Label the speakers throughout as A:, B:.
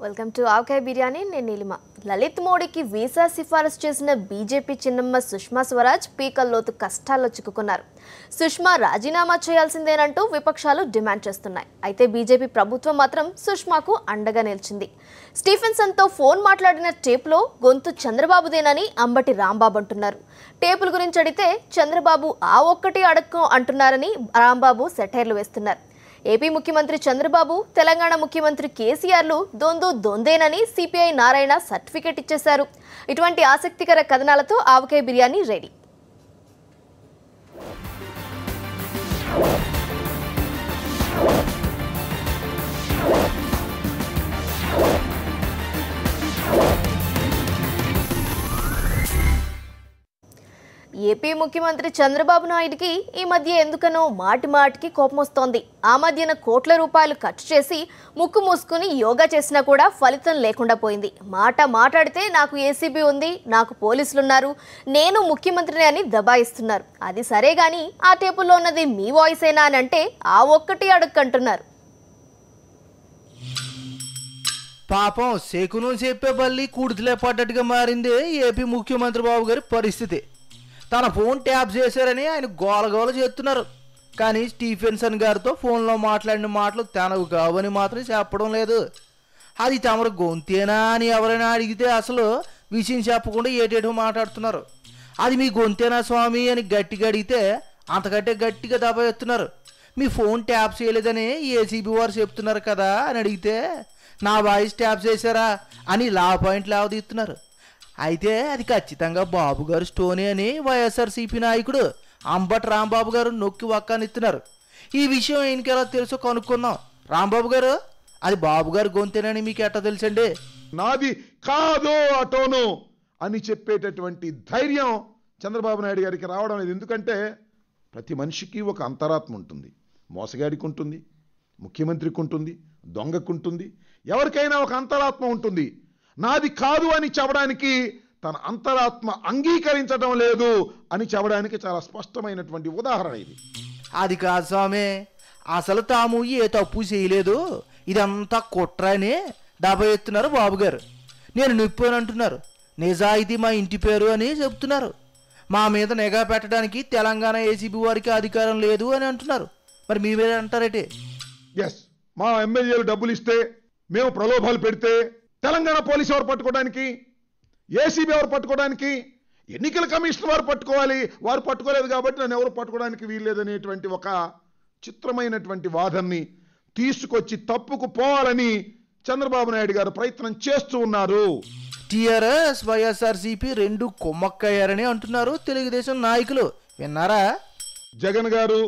A: Welcome to ఆవకాయ బిర్యానీ. నేను నీలిమ. లలిత్ మోడీకి visa సిఫారసు చేసిన బీజేపీ చిన్నమ్మ సుష్మా స్వరాజ్ పీకల్లోతు కష్టాల్లో చిక్కుకున్నారు. సుష్మా రాజీనామా చేయాల్సిందేనంటూ విపక్షాలు డిమాండ్ చేస్తున్నాయి. అయితే బీజేపీ ప్రభుత్వం మాత్రం సుష్మాకు అండగా నిలిచింది. స్టీఫెన్సన్తో ఫోన్ మాట్లాడిన టేప్లో గొంతు చంద్రబాబుదేనని అంబటి రాంబాబు అంటున్నారు. టేపుల గురించి అడిగితే చంద్రబాబు ఆ ఒక్కటి అడక్కం అంటున్నారని రాంబాబు సెటైర్లు వేస్తున్నారు. ఏపీ ముఖ్యమంత్రి చంద్రబాబు, తెలంగాణ ముఖ్యమంత్రి కేసీఆర్లు దొందేనని సిపిఐ నారాయణ సర్టిఫికెట్ ఇచ్చేశారు. ఇటువంటి ఆసక్తికర కథనాలతో ఆవకాయ బిర్యానీ రెడీ. ఏపీ ముఖ్యమంత్రి చంద్రబాబు నాయుడికి ఈ మధ్య ఎందుకనో మాటికి కోపం వస్తోంది. ఆ మధ్యన కోట్ల రూపాయలు ఖర్చు చేసి ముక్కు మూసుకుని యోగా చేసినా కూడా ఫలితం లేకుండా పోయింది. మాట్లాడితే నాకు ఏసీబీ ఉంది, నాకు పోలీసులున్నారు, నేను ముఖ్యమంత్రిని అని దబాయిస్తున్నారు. అది సరే గాని ఆ టేపుల్లో ఉన్నది మీ వాయిసేనా అని అంటే ఆ ఒక్కటి అడుక్కంటున్నారు.
B: పాపం శకును చెప్పే బల్లి కుడితిలే పడ్డట్టుగా మారింది ఏపీ ముఖ్యమంత్రి బాబు గారి పరిస్థితి. తన ఫోన్ ట్యాప్ చేశారని ఆయన గోలగోల చేస్తున్నారు. కానీ స్టీఫెన్సన్ గారితో ఫోన్లో మాట్లాడిన మాటలు తనకు కావని మాత్రం చెప్పడం లేదు. అది తమరు గొంతేనా అని ఎవరైనా అడిగితే అసలు విషయం చెప్పకుండా ఏటేటో మాట్లాడుతున్నారు. అది మీ గొంతేనా స్వామి అని గట్టిగా అడిగితే అంతకంటే గట్టిగా దబాయిస్తున్నారు. మీ ఫోన్ ట్యాప్ చేయలేదని ఏసీబీ వారు చెప్తున్నారు కదా అని అడిగితే నా వాయిస్ ట్యాప్ చేశారా అని పాయింట్ లావదీస్తున్నారు. అయితే అది ఖచ్చితంగా బాబు గారు స్టోనీ అని వైఎస్ఆర్సీపీ నాయకుడు అంబటి రాంబాబు గారు నొక్కి వక్కానిస్తున్నారు. ఈ విషయం ఈయనకెలా తెలుసో కనుక్కుందాం. రాంబాబు గారు, అది బాబు గారు గొంతేనని మీకు ఎట్టా తెలుసండి?
C: నాది కాదు అటోను అని చెప్పేటటువంటి ధైర్యం చంద్రబాబు నాయుడు గారికి రావడం లేదు. ఎందుకంటే ప్రతి మనిషికి ఒక అంతరాత్మ ఉంటుంది. మోసగాడికి ఉంటుంది, ముఖ్యమంత్రికి ఉంటుంది, దొంగకు ఉంటుంది, ఎవరికైనా ఒక అంతరాత్మ ఉంటుంది. నాది కాదు అని చెప్పడానికి తన అంతరాత్మ అంగీకరించడం లేదు అని చెప్పడానికి చాలా స్పష్టమైనటువంటి ఉదాహరణ ఇది.
B: అది కాదు స్వామి, అసలు తాము ఏ తప్పు చేయలేదు, ఇదంతా కుట్ర అని డబ్బా ఎత్తున్నారు బాబు గారు. నేను నొప్పానంటున్నారు. నిజాయితీ మా ఇంటి పేరు అని చెప్తున్నారు. మా మీద నిఘా పెట్టడానికి తెలంగాణ ఏసీబీ వారికి అధికారం లేదు అని అంటున్నారు. మరి మీ మీద అంటారేటి?
C: ఎస్, మా ఎమ్మెల్యేలు డబ్బులు ఇస్తే, మేము ప్రలోభాలు పెడితే తెలంగాణ పోలీసు ఎవరు పట్టుకోవడానికి, ఏసీబీ ఎవరు పట్టుకోవడానికి, ఎన్నికల కమిషన్ వారు పట్టుకోవాలి. వారు పట్టుకోలేదు కాబట్టి నన్ను ఎవరు పట్టుకోవడానికి వీల్లేదనేటువంటి ఒక చిత్రమైనటువంటి వాదనని తీసుకొచ్చి తప్పుకు పోవాలని చంద్రబాబు నాయుడు గారు ప్రయత్నం చేస్తూ ఉన్నారు.
B: టీఆర్ఎస్ వైఎస్ఆర్సీపీ రెండు కుమ్మక్కయ్యారని అంటున్నారు తెలుగుదేశం నాయకులు. విన్నారా?
C: జగన్ గారు,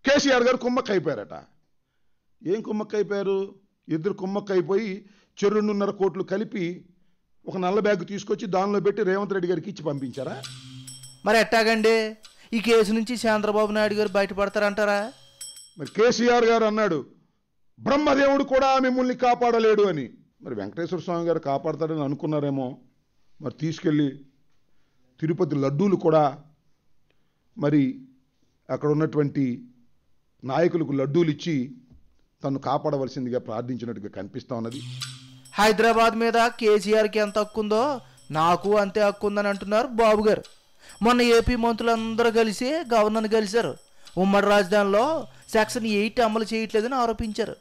C: కేసీఆర్ గారు కుమ్మక్క అయిపోయారట. ఏం కుమ్మక్క అయిపోయారు? ఇద్దరు కుమ్మక్క అయిపోయి 2.5 కోట్లు కలిపి ఒక నల్ల బ్యాగ్ తీసుకొచ్చి దానిలో పెట్టి రేవంత్ రెడ్డి గారికి ఇచ్చి పంపించారా?
B: మరి ఎట్టాగండి ఈ కేసు నుంచి చంద్రబాబు నాయుడు గారు బయటపడతారంటారా?
C: మరి కేసీఆర్ గారు అన్నాడు బ్రహ్మదేవుడు కూడా మిమ్మల్ని కాపాడలేడు అని. మరి వెంకటేశ్వర స్వామి గారు కాపాడతాడని అనుకున్నారేమో. మరి తీసుకెళ్ళి తిరుపతి లడ్డూలు కూడా మరి అక్కడ ఉన్నటువంటి నాయకులకు లడ్డూలు ఇచ్చి తను కాపాడవలసిందిగా ప్రార్థించినట్టుగా కనిపిస్తూ ఉన్నది.
B: హైదరాబాద్ మీద కేసీఆర్కి ఎంత హక్కు ఉందో నాకు అంతే హక్కు ఉందని అంటున్నారు బాబు గారు. మొన్న ఏపీ మంత్రులందరూ కలిసి గవర్నర్ని కలిశారు. ఉమ్మడి రాజధానిలో సెక్షన్ 8 అమలు చేయట్లేదని ఆరోపించారు.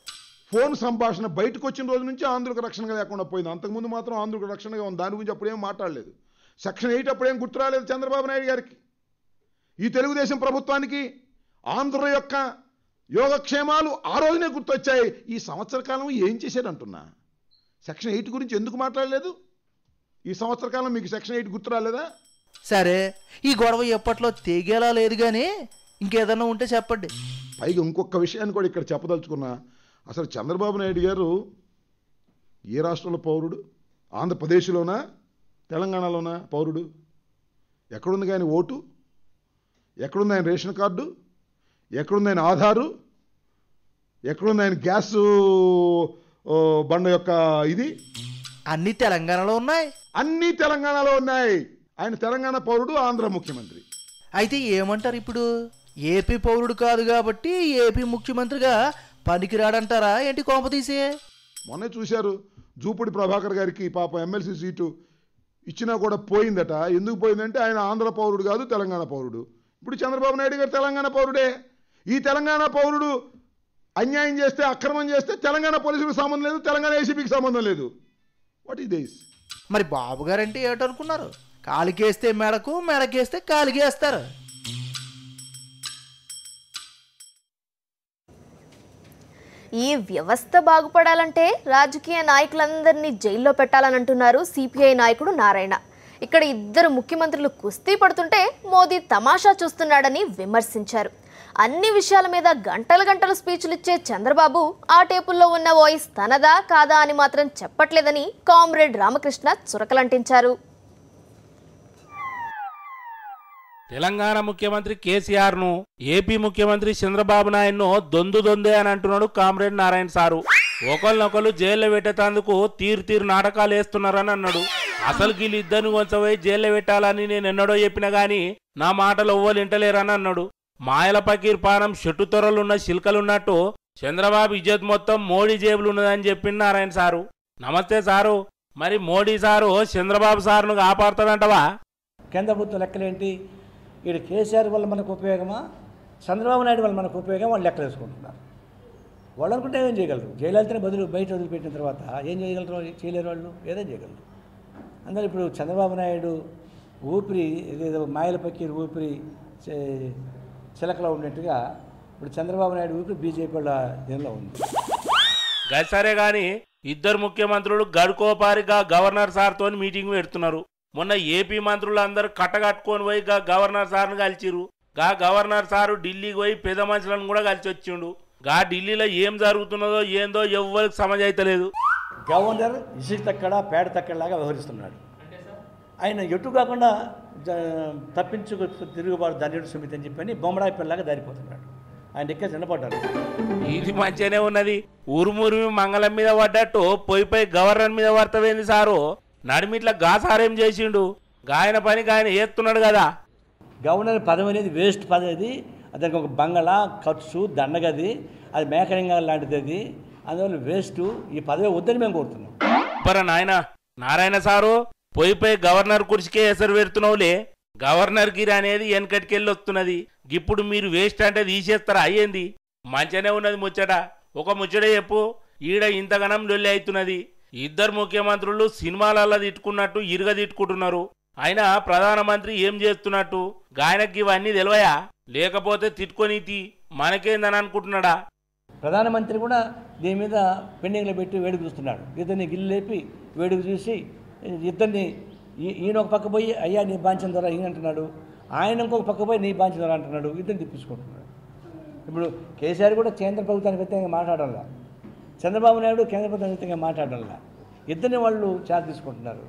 C: ఫోన్ సంభాషణ బయటకు వచ్చిన రోజు నుంచి ఆంధ్రులకు రక్షణగా లేకుండా పోయింది. అంతకుముందు మాత్రం ఆంధ్రులకు రక్షణగా ఉంది. దాని గురించి అప్పుడేం మాట్లాడలేదు. సెక్షన్ 8 అప్పుడేం గుర్తు రాలేదు చంద్రబాబు నాయుడు గారికి. ఈ తెలుగుదేశం ప్రభుత్వానికి ఆంధ్రుల యొక్క యోగక్షేమాలు ఆ రోజునే గుర్తొచ్చాయి. ఈ సంవత్సర కాలం ఏం చేశారంటున్నా? సెక్షన్ 8 గురించి ఎందుకు మాట్లాడలేదు? ఈ సంవత్సర కాలం మీకు సెక్షన్ 8 గుర్తు రాలేదా?
B: సరే, ఈ గొడవ ఎప్పట్లో తెగేలా లేదు కానీ ఇంకేదన్నా ఉంటే చెప్పండి.
C: పైగా ఇంకొక విషయాన్ని కూడా ఇక్కడ చెప్పదలుచుకున్నా. అసలు చంద్రబాబు నాయుడు గారు ఏ రాష్ట్రంలో పౌరుడు? ఆంధ్రప్రదేశ్లోనా, తెలంగాణలోనా పౌరుడు? ఎక్కడుంది కానీ ఓటు? ఎక్కడుంది ఆయన రేషన్ కార్డు? ఎక్కడుంది ఆయన ఆధారు? ఎక్కడుంది ఆయన గ్యాసు బండ యొక్క ఇది?
B: అన్ని తెలంగాణలో ఉన్నాయి.
C: అన్ని తెలంగాణలో ఉన్నాయి. ఆయన తెలంగాణ పౌరుడు, ఆంధ్ర ముఖ్యమంత్రి.
B: అయితే ఏమంటారు ఇప్పుడు? ఏపీ పౌరుడు కాదు కాబట్టి ఏపీ ముఖ్యమంత్రిగా పనికిరాడంటారా ఏంటి? కోప తీసే
C: మొన్నే చూశారు, జూపూడి ప్రభాకర్ గారికి పాపం ఎమ్మెల్సీ సీటు ఇచ్చినా కూడా పోయిందట. ఎందుకు పోయిందంటే ఆయన ఆంధ్ర పౌరుడు కాదు, తెలంగాణ పౌరుడు. ఇప్పుడు చంద్రబాబు నాయుడు గారు తెలంగాణ పౌరుడే. ఈ తెలంగాణ పౌరుడు అన్యాయం చేస్తే, అక్రమం చేస్తే తెలంగాణ పోలీసులకు సంబంధం లేదు, తెలంగాణ ఏసీబీకి సంబంధం లేదు. What is this?
B: మరి బాబు గారు అంటే ఏటనుకున్నారు? కాలికేస్తే మెడకు, మెడకేస్తే కాలికేస్తారు.
A: ఈ వ్యవస్థ బాగుపడాలంటే రాజకీయ నాయకులందరినీ జైల్లో పెట్టాలనంటున్నారు సిపిఐ నాయకుడు నారాయణ. ఇక్కడ ఇద్దరు ముఖ్యమంత్రులు కుస్తీ పడుతుంటే మోదీ తమాషా చూస్తున్నాడని విమర్శించారు. అన్ని విషయాల మీద గంటలు గంటలు స్పీచ్లు ఇచ్చే చంద్రబాబు ఆ టేపుల్లో ఉన్న వాయిస్ తనదా కాదా అని మాత్రం చెప్పట్లేదని కామ్రేడ్ రామకృష్ణ చురకలంటించారు.
D: తెలంగాణ ముఖ్యమంత్రి కేసీఆర్ను, ఏపీ ముఖ్యమంత్రి చంద్రబాబు నాయుడును దొందే అని అంటున్నాడు కామ్రేడ్ నారాయణ సారు. ఒకళ్ళనొకళ్ళు జైల్లో పెట్టేందుకు తీరు నాటకాలు వేస్తున్నారని అన్నాడు. అసలు వీళ్ళిద్దరిని కొంచెం జైల్లో పెట్టాలని నేను ఎన్నడో చెప్పినా గానీ నా మాటలు ఎవ్వరు వింటలేరని అన్నాడు. మాయల పకీర్ పానం చెట్టు తొరలున్న శిల్కలున్నట్టు చంద్రబాబు ఇజ్జత్ మొత్తం మోడీ జేబులు ఉన్నదని చెప్పింది నారాయణ సారు. నమస్తే సారు, మరి మోడీ సారు చంద్రబాబు సారును కాపాడుతాడంటవా?
E: కేంద్ర ప్రభుత్వం లెక్కలేంటి? ఇక్కడ కేసీఆర్ వల్ల మనకు ఉపయోగమా, చంద్రబాబు నాయుడు వల్ల మనకు ఉపయోగం? వాళ్ళు లెక్కలు వేసుకుంటున్నారు. వాళ్ళు అనుకుంటే ఏం చేయగలరు? జయలలితనే బయట వదిలిపెట్టిన తర్వాత ఏం చేయగలరు? చేయలేరు. వాళ్ళు ఏదేం చేయగలరు. అందులో ఇప్పుడు చంద్రబాబు నాయుడు ఊపిరి ఏదో మాయల పక్కీరు ఊపిరి చిలకలో ఉన్నట్టుగా ఇప్పుడు చంద్రబాబు నాయుడు ఊపిరి బీజేపీ వాళ్ళ దీనిలో ఉంది.
D: సరే గాని ఇద్దరు ముఖ్యమంత్రులు గడుకోపారిగా గవర్నర్ సార్తో మీటింగ్ పెడుతున్నారు. మొన్న ఏపీ మంత్రులు అందరూ కట్టగట్టుకొని పోయి గవర్నర్ సార్ను కలిసిరు. గవర్నర్ సారు ఢిల్లీకి పోయి పెద్ద మనుషులను కూడా కలిసి వచ్చిండు. ఢిల్లీలో ఏం జరుగుతున్నదో ఏందో ఎవ్వరికి సమజ్ అయితలేదు.
E: గవర్నర్ ఇసుక తక్కడ పేడ తక్కడలాగా వ్యవహరిస్తున్నాడు. ఆయన ఎటు కాకుండా తప్పించుకు తిరుగుబాటు దండెడు సుమితి అని చెప్పని బొమ్మడాయి పిల్లలాగా దారిపోతున్నాడు. ఆయన ఎక్కడ చిన్నపడ్డాడు.
D: ఇది మంచిగానే ఉన్నది. ఉరుమురిమి మంగళం మీద పడ్డట్టు పోయి గవర్నర్ మీద పడతావేంది సారు? నడిమిట్లా గాసారేం చేసిండు? గాయన పని గాయన ఏస్తున్నాడు కదా.
E: గవర్నర్ పదవి అనేది వేస్ట్ పదవి. దానికి ఒక బంగళా, ఖర్చు, దండగది, అది మేకరింగ లాంటిది. అది అందువల్ల వేస్ట్. ఈ పదవి వద్దని మేము కోరుతున్నాం.
D: నాయన నారాయణ సారు, పోయి గవర్నర్ కుర్చీకే ఎసరు పెడుతున్నావులే. గవర్నర్ గిరి అనేది వెనకటికెళ్ళి వస్తున్నది. ఇప్పుడు మీరు వేస్ట్ అంటే తీసేస్తారా? అయ్యింది మంచిగానే ఉన్నది ముచ్చట. ఒక ముచ్చట చెప్పు, ఈడ ఇంతగనం లొల్లి అవుతున్నది. ఇద్దరు ముఖ్యమంత్రులు సినిమాలలో తిట్టుకున్నట్టు ఇరుగ తిట్టుకుంటున్నారు. అయినా ప్రధానమంత్రి ఏం చేస్తున్నట్టు గాయనకి ఇవన్నీ తెలివయా? లేకపోతే తిట్టుకొని మనకేందని అనుకుంటున్నాడా?
E: ప్రధానమంత్రి కూడా దీని మీద పెండింగ్లో పెట్టి వేడుకు చూస్తున్నాడు. ఇద్దరిని గిల్లు లేపి వేడుకు చూసి ఇద్దరిని ఈయన ఒక పక్క పోయి అయ్యా నీ బాంఛన ద్వారా ఈయన అంటున్నాడు, ఆయన ఇంకొక పక్క పోయి నీ బాంఛన ద్వారా అంటున్నాడు. ఇద్దరిని తిప్పించుకుంటున్నాడు. ఇప్పుడు కేసీఆర్ కూడా కేంద్ర ప్రభుత్వానికి వ్యతిరేకంగా మాట్లాడాలా, చంద్రబాబు నాయుడు కేంద్ర ప్రభుత్వానికి వ్యతిరేకంగా మాట్లాడాలా. ఇద్దరిని వాళ్ళు చార్జ్ తీసుకుంటున్నారు.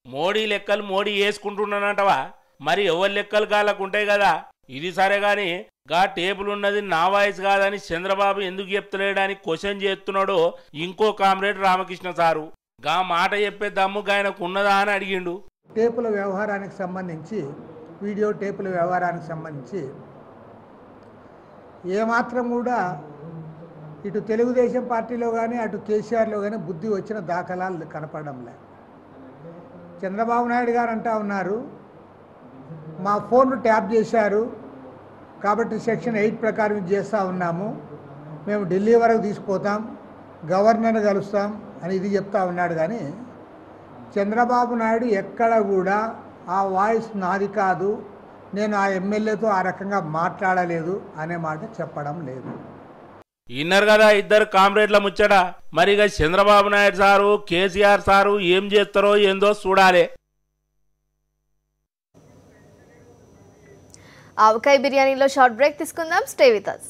D: మోడీ లెక్కలు మోడీ వేసుకుంటున్నానంటవా? మరి ఎవరి లెక్కలు గాళ్ళకు ఉంటాయి కదా. ఇది సరే గాని టేబుల్ ఉన్నది నా వాయిస్ కాదని చంద్రబాబు ఎందుకు చెప్తలేడని క్వశ్చన్ చేస్తున్నాడో ఇంకో కామ్రేడ్ రామకృష్ణ సారు. మాట చెప్పే దమ్ము ఆయనకు ఉన్నదా అని అడిగిండు.
F: టేపుల వ్యవహారానికి సంబంధించి, వీడియో టేపుల వ్యవహారానికి సంబంధించి ఏమాత్రం కూడా ఇటు తెలుగుదేశం పార్టీలో కానీ అటు కేసీఆర్లో కానీ బుద్ధి వచ్చిన దాఖలాలు కనపడడం లేదు. చంద్రబాబు నాయుడు గారు అంటా ఉన్నారు, మా ఫోన్ను ట్యాప్ చేశారు కాబట్టి సెక్షన్ 8 ప్రకారం ఇది చేస్తూ ఉన్నాము, మేము ఢిల్లీ వరకు తీసుకుపోతాం, గవర్నర్ని కలుస్తాం అని ఇది చెప్తా ఉన్నాడు. కానీ చంద్రబాబు నాయుడు ఎక్కడ కూడా ఆ వాయిస్ నాది కాదు, నేను ఆ ఎమ్మెల్యేతో ఆ రకంగా మాట్లాడలేదు అనే మాట చెప్పడం లేదు.
D: ఇన్నర్ కదా ఇద్దరు కామ్రేడ్ల ముచ్చట. మరిగా చంద్రబాబు నాయుడు సారు, కేసీఆర్ సారు ఏం చేస్తారో ఏందో చూడాలి.
A: ఆవకాయ బిర్యానీలో షార్ట్ బ్రేక్ తీసుకుందాం. Stay with us.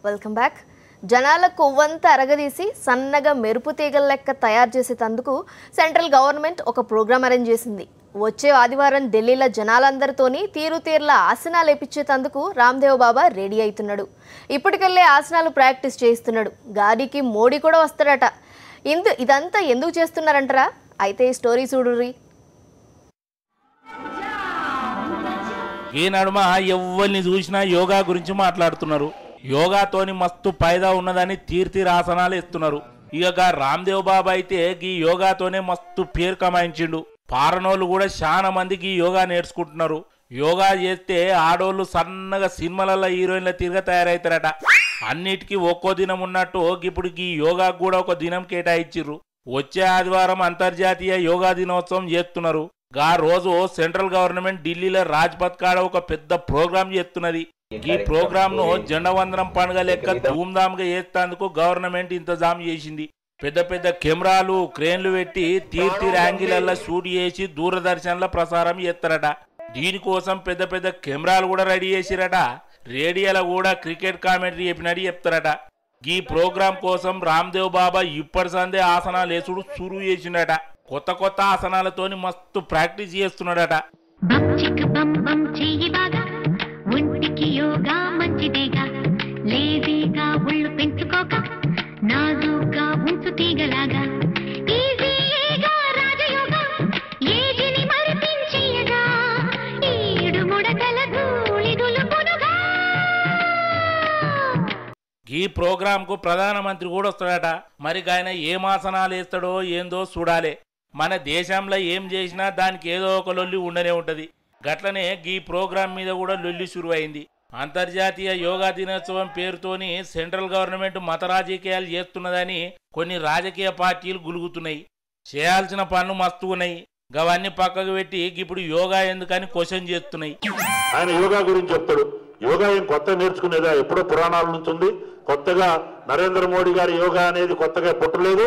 A: Welcome back. జనాల కొవ్వంతా అరగదీసి సన్నగా మెరుపు తీగల లెక్క తయారు చేసేందుకు సెంట్రల్ గవర్నమెంట్ ఒక ప్రోగ్రాం అరేంజ్ చేసింది. వచ్చే ఆదివారం ఢిల్లీలో జనాలందరితోని తీరుతీర్ల ఆసనాలు వేపించేందుకు రామ్దేవ్ బాబా రెడీ అవుతున్నాడు. ఇప్పటికెళ్ళే ఆసనాలు ప్రాక్టీస్ చేయిస్తున్నాడు. గాడికి మోడీ కూడా వస్తాడట. ఇదంతా ఎందుకు చేస్తున్నారంటారా? అయితే ఈ స్టోరీ చూడుర్రి.
D: ఈ నడుమ ఎవరిని చూసినా యోగా గురించి మాట్లాడుతున్నారు. యోగాతోని మస్తు ఫైదా ఉన్నదని తీర్తీర్ ఆసనాలు ఇస్తున్నారు. ఇక రామ్దేవ్ బాబా అయితే ఈ యోగాతోనే మస్తు పేరు కమాయించిండు. పారనోళ్ళు కూడా చాలా మందికి యోగా నేర్చుకుంటున్నారు. యోగా చేస్తే ఆడోళ్ళు సన్నగా సినిమాలలో హీరోయిన్ల తిరిగా తయారవుతారట. అన్నిటికీ ఒక్కో దినం ఉన్నట్టు ఇప్పుడు ఈ యోగాకు కూడా ఒక దినం కేటాయించిర్రు. వచ్చే ఆదివారం అంతర్జాతీయ యోగా దినోత్సవం చేస్తున్నారు. గా రోజు సెంట్రల్ గవర్నమెంట్ ఢిల్లీలో రాజ్పథ్ కాడ ఒక పెద్ద ప్రోగ్రాం చేస్తున్నది. ఈ ప్రోగ్రామ్ ను జెండవందనం పండుగ లెక్క ధూమ్ధామ్గా చేస్తేందుకు గవర్నమెంట్ ఇంతజాం చేసింది. పెద్ద పెద్ద కెమెరాలు క్రేన్లు పెట్టి తీర్తీర్ యాంగిళ్లలో షూట్ చేసి దూరదర్శన్లో ప్రసారం చేస్తారట. దీనికోసం పెద్ద పెద్ద కెమెరాలు కూడా రెడీ చేసిరట. రేడియోలో కూడా క్రికెట్ కామెంటరీ చెప్పినట్టు చెప్తారట. ఈ ప్రోగ్రాం కోసం రామ్దేవ్ బాబా ఇప్పటి సందే ఆసనాలు వేసుడు సురువు చేసిండట. కొత్త కొత్త ఆసనాలతోని మస్తు ప్రాక్టీస్ చేస్తున్నాడట.
G: ఒంటికి యోగా మంచిదేగా, లేజీగా ఒళ్ళు పెంచుకోక నాజుగా ఉంచు తీగలాగా, ఈజీగా రాజయోగా ఏజిని మరిపించేయగా, ఏడు ముడతల ధూళి దులుపునుగా.
D: ఈ ప్రోగ్రాం కు ప్రధానమంత్రి కూడా వస్తాడట. మరి ఆయన ఏం ఆసనాలు వేస్తాడో ఏందో చూడాలి. మన దేశంలో ఏం చేసినా దానికి ఏదో ఒక లొల్లి ఉండనే ఉంటది. గట్లనే ఈ ప్రోగ్రాం మీద కూడా లొల్లి శురువైంది. అంతర్జాతీయ యోగా దినోత్సవం పేరుతోని సెంట్రల్ గవర్నమెంట్ మత రాజకీయాలు చేస్తున్నదని కొన్ని రాజకీయ పార్టీలు గులుగుతున్నాయి. చేయాల్సిన పనులు మస్తు ఉన్నాయి. గవన్నీ పక్కకు పెట్టి ఇప్పుడు యోగా ఎందుకని క్వశ్చన్ చేస్తున్నాయి.
H: ఆయన యోగా గురించి చెప్తాడు. యోగా ఏం కొత్త నేర్చుకునేదా, ఎప్పుడో పురాణాల నుంచి ఉంది. కొత్తగా నరేంద్ర మోడీ గారి యోగా అనేది కొత్తగా పుట్టలేదు.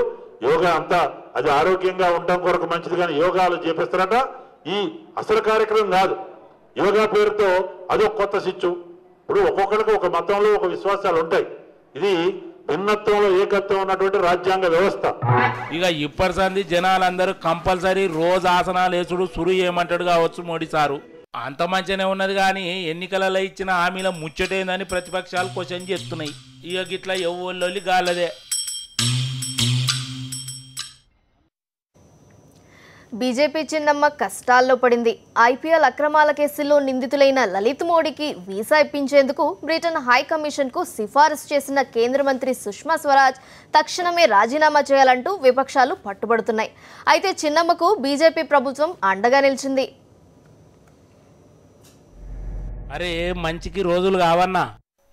H: యోగా అంతా అది ఆరోగ్యంగా ఉండడం కొరకు మంచిది, కానీ యోగాలు చేపిస్తారట. ఈ అసలు కార్యక్రమం కాదు. యోగా పేరుతో అదొక కొత్త సిచ్చు. ఇప్పుడు ఒక్కొక్కరికి ఒక మతంలో ఒక విశ్వాసాలు ఉంటాయి. ఇది భిన్నత్వంలో ఏకత్వం ఉన్నటువంటి రాజ్యాంగ వ్యవస్థ.
D: ఇక ఇప్పటి సంది జనాలందరూ కంపల్సరీ రోజు ఆసనాలు వేసుడు సురు చేయమంటాడు కావచ్చు మోడీ సారు. అంత మంచిగానే ఉన్నది, కానీ ఎన్నికలలో ఇచ్చిన హామీల ముచ్చటేందని ప్రతిపక్షాలు క్వశ్చన్ చేస్తున్నాయి. ఇక గిట్లా ఎవ్వళ్ళొల్లి గాలదే.
A: బీజేపీ చిన్నమ్మ కష్టాల్లో పడింది. ఐపీఎల్ అక్రమాల కేసుల్లో నిందితులైన లలిత్ మోడీకి వీసా ఇప్పించేందుకు బ్రిటన్ హై కమిషన్కు సిఫారసు చేసిన కేంద్ర మంత్రి సుష్మా స్వరాజ్ తక్షణమే రాజీనామా చేయాలంటూ విపక్షాలు పట్టుబడుతున్నాయి. అయితే చిన్నమ్మకు బీజేపీ ప్రభుత్వం అండగా నిలిచింది.
D: అరే మంచికి రోజులు కావన్నా.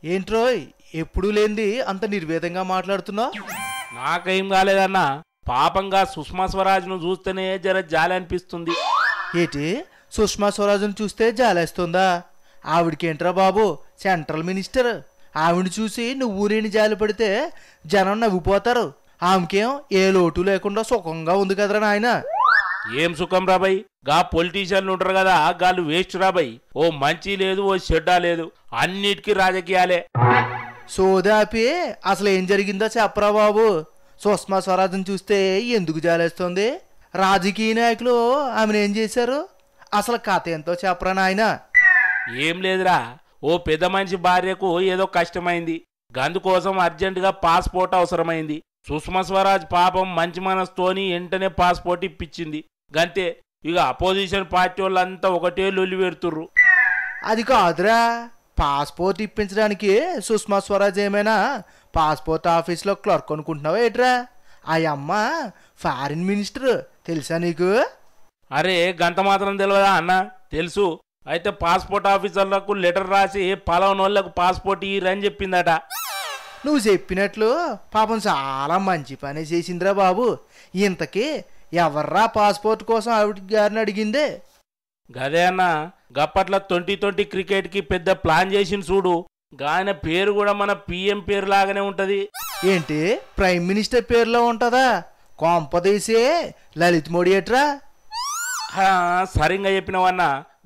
B: ఏంట్రోయ్ ఎప్పుడు లేంది అంత నిర్వేదంగా మాట్లాడుతున్నావు?
D: నాకేం కాలేదన్నా. పాపంగా సుష్మా స్వరాజ్ను చూస్తేనే జర జాలి అనిపిస్తుంది.
B: ఏటి సుష్మా స్వరాజ్ను చూస్తే జాలేస్తుందా? ఆవిడకేంట్రా బాబు, సెంట్రల్ మినిస్టర్. ఆవిడ చూసి నువ్వు నేను జాలి పడితే జనం నవ్విపోతారు. ఆమెకేం ఏ లోటు లేకుండా సుఖంగా ఉంది కదరా నాయన.
D: ఏం సుఖం రాబాయ్, గా పొలిటీషియన్లు ఉంటారు కదా, గాళ్ళు వేస్ట్ రాబాయ్. ఓ మంచి లేదు, ఓ చెడ్డా లేదు, అన్నిటికీ రాజకీయాలే.
B: సోదాపి అసలు ఏం జరిగిందో చెప్పరా బాబు. సుష్మా స్వరాజ్ని చూస్తే ఎందుకు జాలేస్తుంది? రాజకీయ నాయకులు ఆమెను ఏం చేశారు? అసలు కథ ఎంతో చెప్పరా నాయన.
D: ఏం లేదురా, ఓ పెద్ద మనిషి భార్యకు ఏదో కష్టమైంది. గందుకోసం అర్జెంటుగా పాస్పోర్ట్ అవసరమైంది. సుష్మా స్వరాజ్ పాపం మంచి మనసుతోని వెంటనే పాస్పోర్ట్ ఇప్పించింది. గంతే. ఇక అపోజిషన్ పార్టీ వాళ్ళంతా ఒకటే లొల్లి పెడుతుర్రు.
B: అది కాదురా, పాస్పోర్ట్ ఇప్పించడానికి సుష్మా స్వరాజ్ ఏమైనా పాస్పోర్ట్ ఆఫీస్లో క్లర్క్ అనుకుంటున్నావా ఏట్రా? ఆ అమ్మ ఫారిన్ మినిస్టర్, తెలుసా నీకు?
D: అరే గంత మాత్రం తెలియదా అన్న? తెలుసు. అయితే పాస్పోర్ట్ ఆఫీసర్లకు లెటర్ రాసి పలానోళ్లకు పాస్పోర్ట్ ఇయ్యరని చెప్పిందట.
B: నువ్వు చెప్పినట్లు పాపం చాలా మంచి పని చేసిందిరా బాబు. ఇంతకీ ఎవర్రా పాస్పోర్ట్ కోసం ఆవిడ గారిని అడిగిందే?
D: గదే అన్న, గప్పట్ల 2020 క్రికెట్కి పెద్ద ప్లాన్ చేసిన చూడు. గాయన పేరు కూడా మన పిఎం పేరు లాగానే ఉంటది.
B: ఏంటి ప్రైమ్ మినిస్టర్ పేరులో ఉంటుందా? కొంపదీసే లలిత్ మోడీ ఏట్రా?
D: సరిగ్గా చెప్పినవన్న,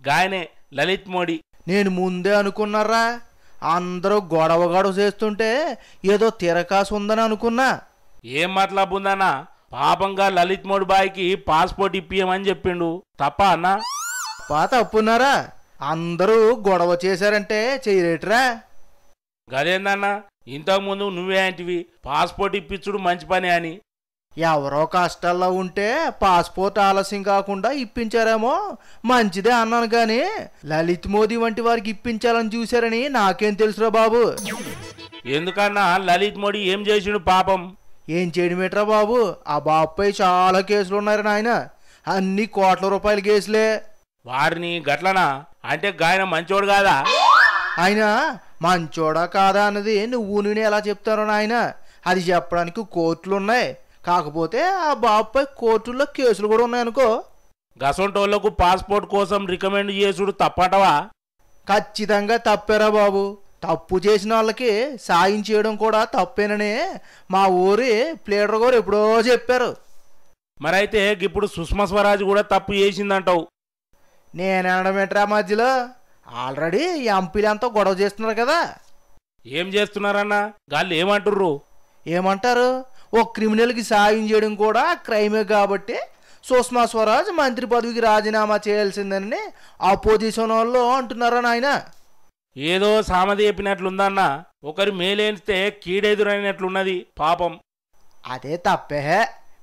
D: గాయనే లలిత్ మోడీ.
B: నేను ముందే అనుకున్నారా, అందరూ గొడవ చేస్తుంటే ఏదో తిరకాసు ఉందని అనుకున్నా.
D: ఏం మతలబు ఉందన్న? పాపంగా లలిత్ మోడీ బాయ్కి పాస్పోర్ట్ ఇప్పియమని చెప్పిండు. తప్ప అన్న?
B: తప్పున్నారా? అందరూ గొడవ చేశారంటే చేయరేట్రా?
D: గదేందన్న, ఇంతకుముందు నువ్వే అంటివి పాస్పోర్ట్ ఇప్పించుడు మంచి పని అని.
B: ఎవరో కష్టాల్లో ఉంటే పాస్పోర్ట్ ఆలస్యం కాకుండా ఇప్పించారేమో మంచిదే అన్నాను కానీ లలిత్ మోదీ వంటి వారికి ఇప్పించాలని చూశారని నాకేం తెలుసురా బాబు.
D: ఎందుకన్నా లలిత్ మోడీ ఏం చేసిండు పాపం?
B: ఏం చేయడమేట్రా బాబు, ఆ బాబుపై చాలా కేసులు ఉన్నారు నాయన, అన్ని కోట్ల రూపాయల కేసులే.
D: వారిని గట్లనా? అంటే గాయన మంచోడు కాదా?
B: ఆయన మంచోడా కాదా అన్నది నువ్వు నేను ఎలా చెప్తారో నాయన, అది చెప్పడానికి కోర్టులు ఉన్నాయి. కాకపోతే ఆ బాబుపై కోర్టుల్లో కేసులు కూడా ఉన్నాయనుకో.
D: గసంటోళ్లకు పాస్పోర్ట్ కోసం రికమెండ్ చేసుడు తప్పటవా?
B: ఖచ్చితంగా తప్పేరా బాబు. తప్పు చేసిన వాళ్ళకి సాయం చేయడం కూడా తప్పేనని మా ఊరి ప్లేడర్ గారు ఎప్పుడో చెప్పారు.
D: మరైతే ఇప్పుడు సుష్మా స్వరాజ్ కూడా తప్పు చేసిందంటావు?
B: నేనడమేట్రా మధ్యలో, ఆల్రెడీ ఎంపీలంతా గొడవ చేస్తున్నారు కదా.
D: ఏం చేస్తున్నారన్నా? గాళ్ళు ఏమంటుర్రు?
B: ఏమంటారు, ఓ క్రిమినల్కి సాయం చేయడం కూడా క్రైమే కాబట్టి సుష్మా స్వరాజ్ మంత్రి పదవికి రాజీనామా చేయాల్సిందని ఆపోజిషన్ వాళ్ళు అంటున్నారా నాయన.
D: ఏదో సామది చెప్పినట్లుందన్నా, ఒకరి మేలేస్తే కీడెదురైనట్లున్నది పాపం.
B: అదే తప్పే.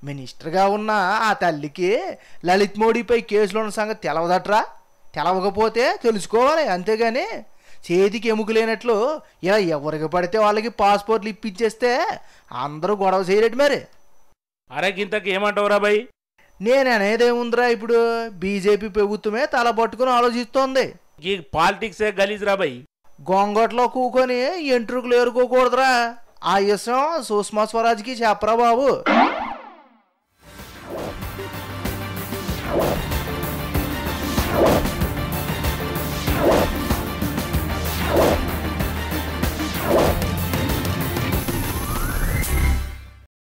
B: మినిస్టర్గా ఉన్న ఆ తల్లికి లలిత్ మోడీపై కేసులు ఉన్న సంగతి తెలవదట్రా. తెలవకపోతే తెలుసుకోవాలి, అంతేగాని చేతికి ఎముకలేనట్లు ఇలా ఎవరికి పడితే వాళ్ళకి పాస్పోర్ట్లు ఇప్పించేస్తే అందరూ గొడవ చేయలేటి మరి.
D: అరే గింతకి ఏమంటావురా భయ్?
B: నేను అనేదేముందిరా, ఇప్పుడు బీజేపీ ప్రభుత్వమే తల పట్టుకుని ఆలోచిస్తోంది.
D: ఈ పాలిటిక్సే గలీజ్రా భయ్.
B: గొంగట్లో కూకొని ఎంట్రుకులు ఏరుకోకూడదురా. ఆ విషయం సుష్మా స్వరాజ్కి చెప్పరా బాబు.